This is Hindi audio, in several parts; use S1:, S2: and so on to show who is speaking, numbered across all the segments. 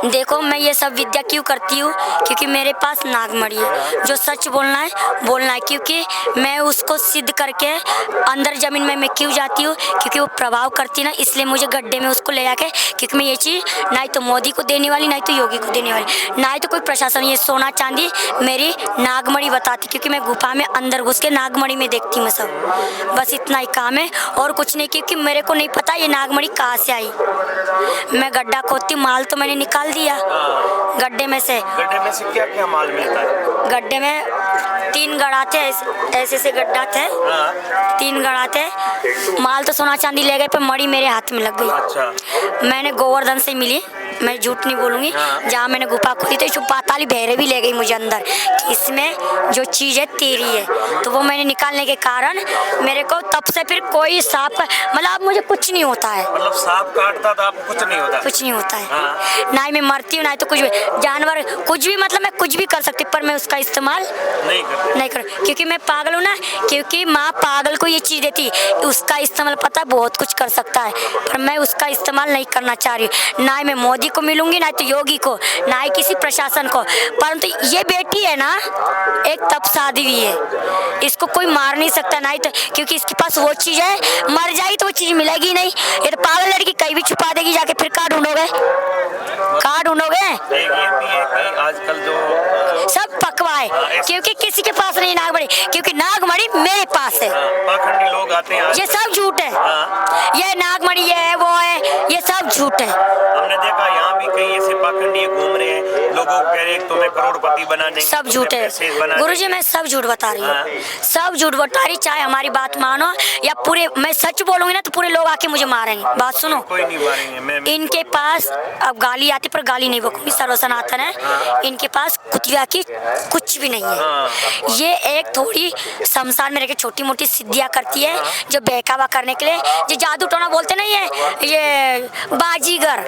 S1: देखो मैं ये सब विद्या क्यों करती हूँ, क्योंकि मेरे पास नागमणि है। जो सच बोलना है, क्योंकि मैं उसको सिद्ध करके अंदर ज़मीन में मैं क्यों जाती हूँ, क्योंकि वो प्रभाव करती ना, इसलिए मुझे गड्ढे में उसको ले जाके, क्योंकि मैं ये चीज़ ना तो मोदी को देने वाली, ना तो योगी को देने वाली, ना तो कोई प्रशासन। ये सोना चांदी मेरी नागमणि बताती, क्योंकि मैं गुफा में अंदर घुस के नागमणि में देखती हूँ सब। बस इतना ही काम है और कुछ नहीं, क्योंकि मेरे को नहीं पता ये नागमणि कहाँ से आई। मैं गड्ढा खोदती, माल तो मैंने निकाल दिया गड्ढे में से।
S2: क्या क्या माल मिलता है?
S1: गड्ढे में 3 गड्ढा थे, ऐसे से गड्ढा थे, 3 गड्ढा थे। माल तो सोना चांदी ले गए, पर मड़ी मेरे हाथ में लग गई।
S2: अच्छा।
S1: मैंने गोवर्धन से मिली, मैं झूठ नहीं बोलूँगी। जहाँ मैंने गुफा खोली तो पाताली भैरव भी ले गई मुझे अंदर कि इसमें जो चीज़ है तेरी है, तो वो मैंने निकालने के कारण मेरे को तब से फिर कोई सांप मतलब अब मुझे कुछ नहीं होता है।
S2: मतलब सांप काटता था आपको कुछ नहीं होता?
S1: कुछ नहीं होता है। ना ही मैं मरती हूँ, ना ही तो कुछ भी जानवर कुछ भी, मतलब मैं कुछ भी कर सकती, पर मैं उसका इस्तेमाल नहीं कर, क्योंकि मैं पागल हूँ ना। क्योंकि माँ पागल को ये चीज़ देती, उसका इस्तेमाल पता बहुत कुछ कर सकता है, पर मैं उसका इस्तेमाल नहीं करना चाह रही। ना ही मैं मोदी को मिलूंगी, ना तो योगी को, ना ही किसी प्रशासन को। परंतु ये बेटी है ना, एक तप शादी हुई है, इसको कोई मार नहीं सकता, ना ही तो, क्योंकि इसके पास वो चीज़ है, मर जाएगी तो वो चीज़ मिलेगी नहीं। ये तो पागल लड़की कहीं भी छुपा देगी जाके, फिर कहाँ ढूंढोगे?
S2: ये भी है कि आजकल जो
S1: सब पकवा है, क्योंकि किसी के पास नहीं नागमणि, क्योंकि नागमणि मेरे पास है।
S2: पाखंडी लोग आते हैं,
S1: ये सब झूठ है। ये नागमणि ये है वो है, ये सब झूठ है।
S2: हमने देखा यहाँ भी कई ऐसे पाखंडी घूम रहे हैं, लोगों को कह रहे हैं तुम्हें करोड़पति बनाने,
S1: सब झूठ है गुरुजी, मैं सब झूठ बता रही हूँ, सब झूठ बता रही। चाहे हमारी बात मानो या पूरे, मैं सच बोलूंगी ना तो पूरे लोग आके मुझे मारेंगे। बात सुनो,
S2: कोई नहीं मारेंगे।
S1: इनके पास अब गाली आती, पर गाली नहीं बकूंगी, सर्वसनातन है। इनके पास कुतिया की कुछ भी नहीं है। ये एक थोड़ी शमशान में रह के छोटी मोटी सिद्धियां करती है, जो बहकावा करने के लिए, जो जादू टोना बोलते नहीं है, ये बाजीगर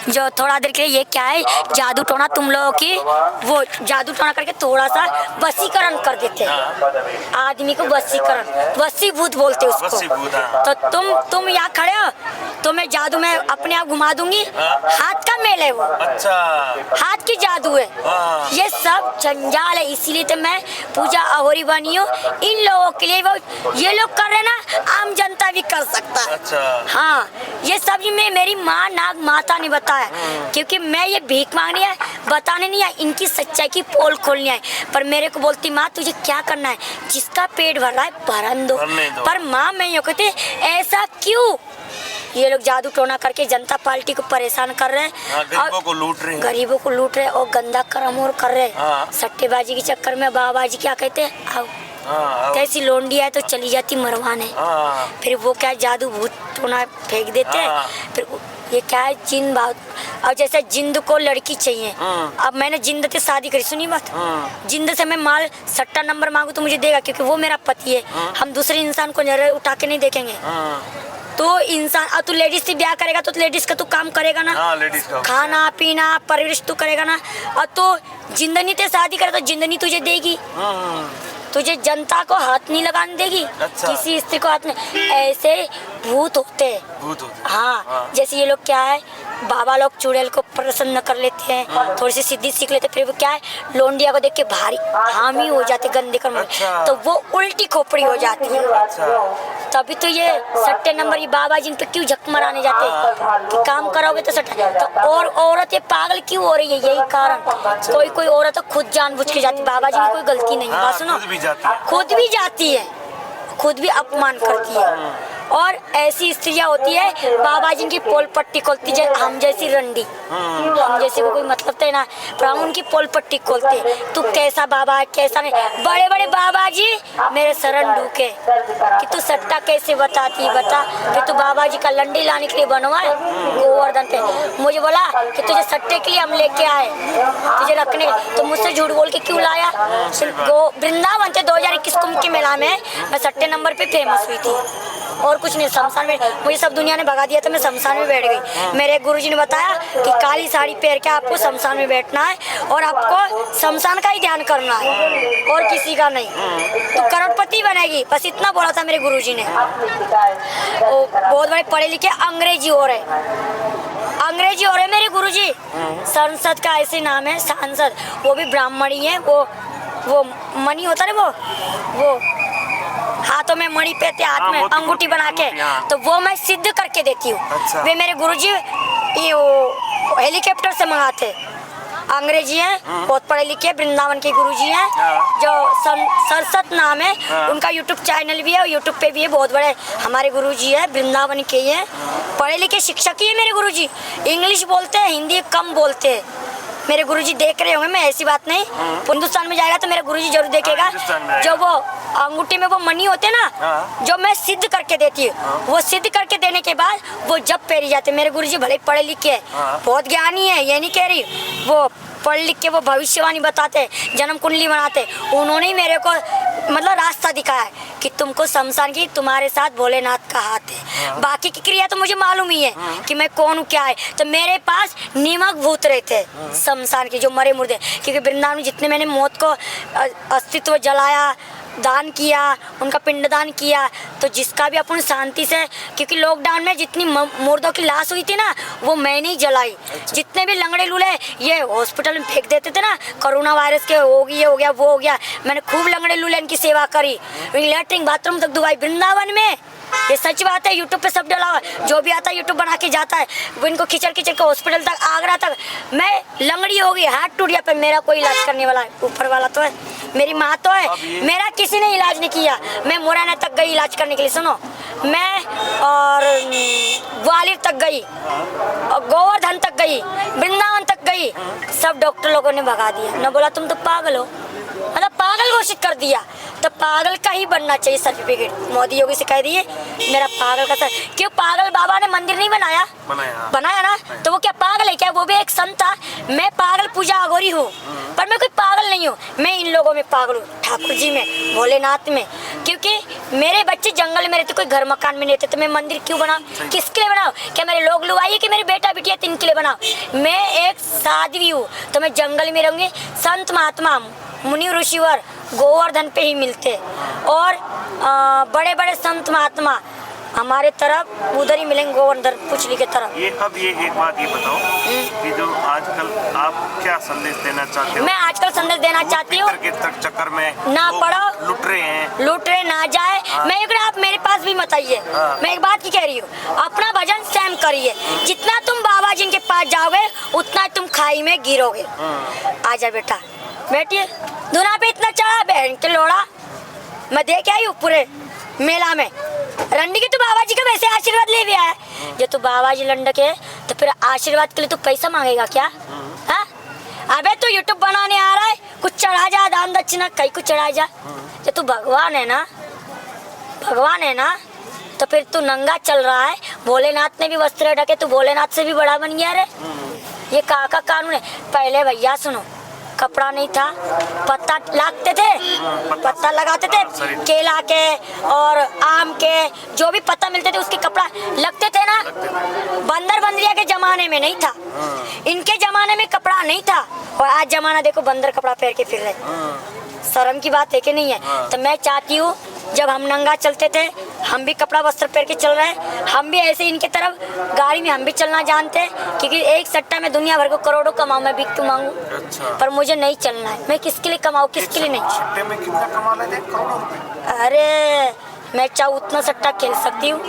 S1: जो थोड़ा देर के लिए, ये क्या है जादू टोना, तुम लोगों की वो जादू टोना करके थोड़ा सा वसीकरण कर देते हैं आदमी को, वसीभूत बोलते हैं उसको। तो तुम यहाँ खड़े हो तो मैं जादू में अपने आप घुमा दूंगी। हाथ का मेल है वो,
S2: अच्छा,
S1: हाथ की जादू है। ये सब जंजाल है, इसीलिए तो मैं पूजा अहोरी बनी हूँ इन लोगों के लिए। वो ये लोग कर रहे ना, आम जनता भी कर सकता है।
S2: अच्छा।
S1: हाँ, ये सब में मेरी माँ नाग माता ने बताया, क्योंकि मैं ये भीख मांगनी है, बताने नहीं है, इनकी सच्चाई की पोल खोलनी है। पर मेरे को बोलती माँ तुझे क्या करना है, जिसका पेट भर रहा है भरन दो। पर माँ मैं ये कहती ऐसा क्यों? ये लोग जादू टोना करके जनता पार्टी को परेशान कर रहे हैं,
S2: गरीबों को लूट रहे हैं
S1: और गंदा कर्म और कर रहे हैं। सट्टेबाजी के चक्कर में बाबाजी क्या कहते हैं, आओ कैसी लोंडी है तो चली जाती मरवाने। फिर वो क्या जादू भूत टोना फेंक देते हैं। फिर ये क्या है जिन बात, अब जैसे जिंद को लड़की चाहिए, अब मैंने जिंद से शादी करी, सुनी बात, जिंद से मैं माल सट्टा नंबर मांगू तो मुझे देगा, क्योंकि वो मेरा पति है। हम दूसरे इंसान को नजर उठा के नहीं देखेंगे। तो इंसान, अब तू लेडीज से ब्याह करेगा तो लेडीज का तू काम करेगा ना, लेडीज का खाना पीना परवरिश तू करेगा ना। और तो जिंदनी से शादी करे तो जिंदनी तुझे देगी, तुझे जनता को हाथ नहीं लगाने देगी। अच्छा। किसी स्त्री को हाथ नहीं, ऐसे भूत होते हैं। हाँ, जैसे ये लोग क्या है, बाबा लोग चुड़ैल को प्रसन्न कर लेते हैं, थोड़ी सी सिद्धि सीख लेते, फिर वो क्या है लोंडिया को देख के भारी हामी हो जाते गंदे कर्म। अच्छा। तो वो उल्टी खोपड़ी हो जाती है। अच्छा। तभी तो ये सट्टे नंबर ये बाबा जिन पे क्यों झक मराने जाते हैं कि काम कराओगे तो सट्टा। तो और औरत ये पागल क्यों हो रही है, यही कारण। कोई औरत तो खुद जानबूझ के जाती, बाबा जी की कोई गलती नहीं है। सुनो, खुद भी जाती है, खुद भी अपमान करती है। और ऐसी स्त्रियां होती है बाबा जी की पोल पट्टी खोलती है, हम जैसी रंडी, हम जैसे को कोई मतलब तो है ना, पर हम उनकी पोल पट्टी खोलते हैं। तू कैसा बाबा है कैसा नहीं, बड़े बड़े बाबा जी मेरे शरण ढूके कि तू सट्टा कैसे बताती बता। फिर तू बाबा जी का लंडी लाने के लिए बनवाए गोवर्धन पे, मुझे बोला कि तुझे सट्टे के लिए हम लेके आए, तुझे रखने, तो मुझसे झूठ बोल के क्यों लाया। वृंदावन थे 2021 कुंभ के मेला में मैं सट्टे नंबर पे फेमस हुई थी, और कुछ नहीं। शमशान में मुझे सब दुनिया ने भगा दिया था, मैं शमशान में बैठ गई। मेरे गुरुजी ने बताया कि काली साड़ी पहन के आपको शमशान में बैठना है, और आपको शमशान का ही ध्यान करना है और किसी का नहीं, तो करोड़पति बनेगी। बस इतना बोला था मेरे गुरुजी ने। बहुत बड़े पढ़े लिखे अंग्रेजी हो रहे मेरे गुरुजी संसद का ऐसे नाम है, सांसद, वो भी ब्राह्मण ही है। वो मणि होता है वो हाथों में मणि पहनते, हाथ में अंगूठी बना के, तो वो मैं सिद्ध करके देती हूँ। वे मेरे गुरुजी ये वो हेलीकॉप्टर से मंगाते, अंग्रेजी हैं, बहुत पढ़े लिखे, वृंदावन के गुरुजी हैं, जो सरसत नाम है, उनका यूट्यूब चैनल भी है, यूट्यूब पे भी है, बहुत बड़े हमारे गुरुजी है, वृंदावन के ही हैं, पढ़े लिखे शिक्षक ही है मेरे गुरुजी। इंग्लिश बोलते हैं, हिंदी कम बोलते हैं। मेरे गुरुजी देख रहे होंगे, मैं ऐसी बात नहीं, हिंदुस्तान में जाएगा तो मेरा गुरुजी जरूर देखेगा। जो वो अंगूठी में वो मनी होते ना, जो मैं सिद्ध करके देती हूँ, वो सिद्ध करके देने के बाद वो जब पहरी जाते। मेरे गुरुजी भले पढ़े लिखे है, बहुत ज्ञानी है, ये नहीं कह रही, वो पढ़ लिख के वो भविष्यवाणी बताते, जन्म कुंडली बनाते। उन्होंने ही मेरे को मतलब रास्ता दिखाया है कि तुमको शमशान की, तुम्हारे साथ भोलेनाथ का हाथ है। बाकी की क्रिया तो मुझे मालूम ही है कि मैं कौन हूँ, क्या है। तो मेरे पास नीमक भूत रहते शमशान के, जो मरे मुर्दे, क्योंकि वृंदावन में जितने मैंने मौत को अस्तित्व जलाया, दान किया, उनका पिंडदान किया, तो जिसका भी अपन शांति से, क्योंकि लॉकडाउन में जितनी मुर्दों की लाश हुई थी ना, वो मैंने ही जलाई। जितने भी लंगड़े लूले ये हॉस्पिटल में फेंक देते थे ना, कोरोना वायरस के हो गया वो हो गया, मैंने खूब लंगड़े लूले इनकी सेवा करी, लैट्रिन बाथरूम तक दुआई वृंदावन में। ये सच बात है, यूट्यूब पे सब डला हुआ, जो भी आता है यूट्यूब बना के जाता है, वो इनको खिचड़ के हॉस्पिटल तक, आगरा तक। मैं लंगड़ी हो गई, हाथ टूट गया, पर मेरा कोई इलाज करने वाला है, ऊपर वाला तो है, मेरी माँ तो है, मेरा किसी ने इलाज नहीं किया। मैं मुरैना तक गई इलाज करने के लिए, सुनो, मैं और ग्वालियर तक गई, और गोवर्धन तक गई, वृंदावन तक गई, सब डॉक्टर लोगों ने भगा दिया, न बोला तुम तो पागल हो, मतलब पागल घोषित कर दिया। तो पागल का ही बनना चाहिए सर्टिफिकेट, मोदी योगी से कह दिए मेरा पागल का सर। क्यों? पागल बाबा ने मंदिर नहीं बनाया ना, तो वो क्या पागल है क्या? वो भी एक संत था। मैं पागल पूजा अघोरी हूँ, पर मैं कोई पागल नहीं हूँ, मैं इन लोगों में पागल हूँ, ठाकुर जी में, भोलेनाथ में। क्योंकि मेरे बच्चे जंगल में रहते, कोई घर मकान में नहीं रहते, तो मैं मंदिर क्यों बनाऊँ? किसके लिए बनाऊँ? क्या मेरे लोग आइए कि मेरे बेटा बेटिया तिनके लिए बनाओ? मैं एक साध्वी हूँ, तो मैं जंगल में रहूँगी। संत महात्मा मुनि ऋषिवर गोवर्धन पे ही मिलते, और बड़े बड़े संत महात्मा हमारे तरफ उधर ही मिलेंगे, गोवर्धन पुछली के तरफ।
S2: ये अब ये एक बात ये बताओ कि जो आजकल आप क्या संदेश देना चाहते हो?
S1: मैं आजकल संदेश देना चाहती हूँ
S2: चक्कर में
S1: ना पड़ो,
S2: लुट रहे ना
S1: जाए। मैं आप मेरे पास भी मत आइए। मैं एक बात की कह रही हूँ, अपना भजन स्वयं करिए। जितना तुम बाबा जी के पास जाओगे उतना तुम खाई में गिरोगे। आजा बेटा, बैठिए। दुना पे इतना चढ़ा बहन के लोड़ा, मैं देख आई हूँ पूरे मेला में। रंडी के तो बाबा जी का वैसे आशीर्वाद ले भी आया। जो तू बाबा जी लंड के, तो फिर आशीर्वाद के लिए तू पैसा मांगेगा क्या? हाँ, अबे तू यूट्यूब बनाने आ रहा है, कुछ चढ़ा जा, दान दक्षिणा कहीं कुछ चढ़ा जा। जो तू भगवान है ना, तो फिर तू नंगा चल रहा है। भोलेनाथ ने भी वस्त्र ढके, तू भोलेनाथ से भी बड़ा बन गया रे। ये का कानून है? पहले भैया सुनो, कपड़ा नहीं था, पत्ता लागते थे, पत्ता लगाते थे, केला के और आम के, जो भी पत्ता मिलते थे उसके कपड़ा लगते थे ना। बंदर बंदरिया के जमाने में नहीं था, इनके जमाने में कपड़ा नहीं था, और आज जमाना देखो बंदर कपड़ा पहन के फिर रहे। शर्म की बात है कि नहीं है? तो मैं चाहती हूँ, जब हम नंगा चलते थे, हम भी कपड़ा वस्त्र पहन के चल रहे हैं, हम भी ऐसे इनके तरफ गाड़ी में हम भी चलना जानते हैं। क्योंकि एक सट्टा में दुनिया भर को करोड़ों कमाऊं, मैं भीख मांगू। अच्छा। पर मुझे नहीं चलना है। मैं किसके लिए कमाऊं, किसके लिए नहीं?
S2: सट्टे में कितना कमा लेते हैं? करोड़ों रुपए।
S1: अरे मैं चाहूँ उतना सट्टा खेल सकती हूँ।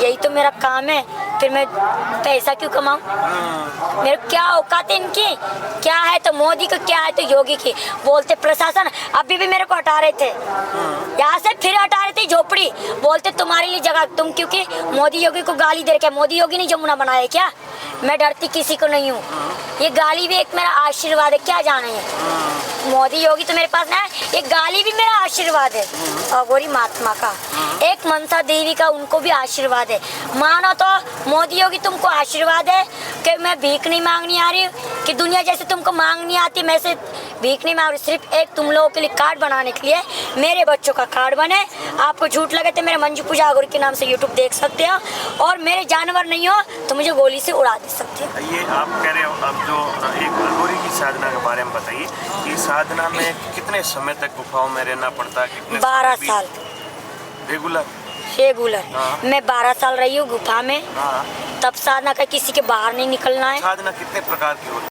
S1: यही तो मेरा काम है, फिर मैं पैसा क्यों कमाऊँ? मेरे क्या औकात है इनकी? क्या है तो मोदी को, क्या है तो योगी की। बोलते प्रशासन, अभी भी मेरे को हटा रहे थे यहाँ से, फिर हटा रहे थे झोपड़ी। बोलते तुम्हारे लिए जगह, तुम क्योंकि मोदी योगी को गाली दे रखे। मोदी योगी ने जमुना बनाया क्या? मैं डरती किसी को नहीं हूँ। ये गाली भी एक मेरा आशीर्वाद है, क्या जाने है। मोदी योगी तो मेरे पास ना है, ये गाली भी मेरा आशीर्वाद है। अघोरी महात्मा का, एक मनसा देवी का, उनको भी आशीर्वाद है। मानो तो मोदी योगी तुमको आशीर्वाद है कि मैं भीख नहीं मांगनी आ रही, कि दुनिया जैसे तुमको मांगनी आती, मैं से भीख नहीं मांग रही। सिर्फ एक तुम लोगों के लिए कार्ड बनाने के लिए, मेरे बच्चों का कार्ड बने। आपको झूठ लगे तो मेरे मंजू पूजा अघोरी के नाम से यूट्यूब देख सकते हो, और मेरे जानवर नहीं हो तो मुझे गोली से उड़ा दे सकते हो।
S2: ये आप कह रहे हो, अब जो एक अघोरी की साधना के बारे में बताइए कि साधना में कितने समय तक गुफाओं में रहना पड़ता है?
S1: 12 साल
S2: रेगुलर।
S1: मैं 12 साल रही हूँ गुफा में। तब साधना का किसी के बाहर नहीं निकलना है।
S2: साधना कितने प्रकार की होती